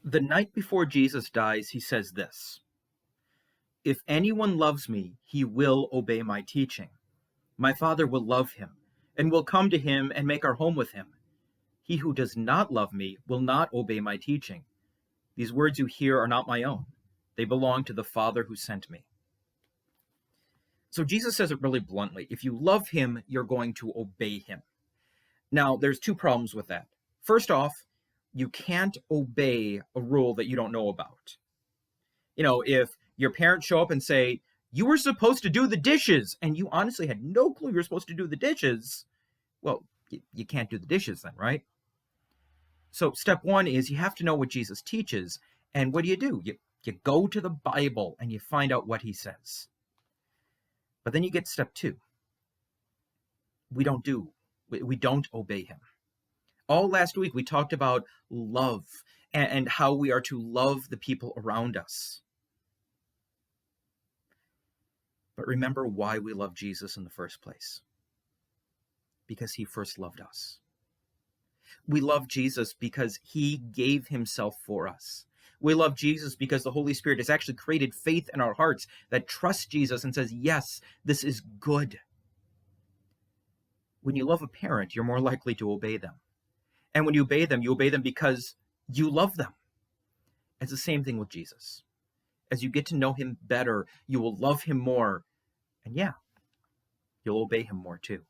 The night before Jesus dies, he says this: "If anyone loves me, he will obey my teaching. My Father will love him, and will come to him and make our home with him. He who does not love me will not obey my teaching. These words you hear are not my own. They belong to the Father who sent me." So Jesus says it really bluntly. If you love him, you're going to obey him. Now, there's two problems with that. First off, you can't obey a rule that you don't know about. If your parents show up and say, "You were supposed to do the dishes," and you honestly had no clue you were supposed to do the dishes, well, you can't do the dishes then, right? So step one is you have to know what Jesus teaches. And what do? You go to the Bible and you find out what he says. But then you get step two. We don't obey him. All last week we talked about love and how we are to love the people around us. But remember why we love Jesus in the first place. Because he first loved us. We love Jesus because he gave himself for us. We love Jesus because the Holy Spirit has actually created faith in our hearts that trusts Jesus and says, yes, this is good. When you love a parent, you're more likely to obey them. And when you obey them because you love them. It's the same thing with Jesus. As you get to know him better, you will love him more. And yeah, you'll obey him more too.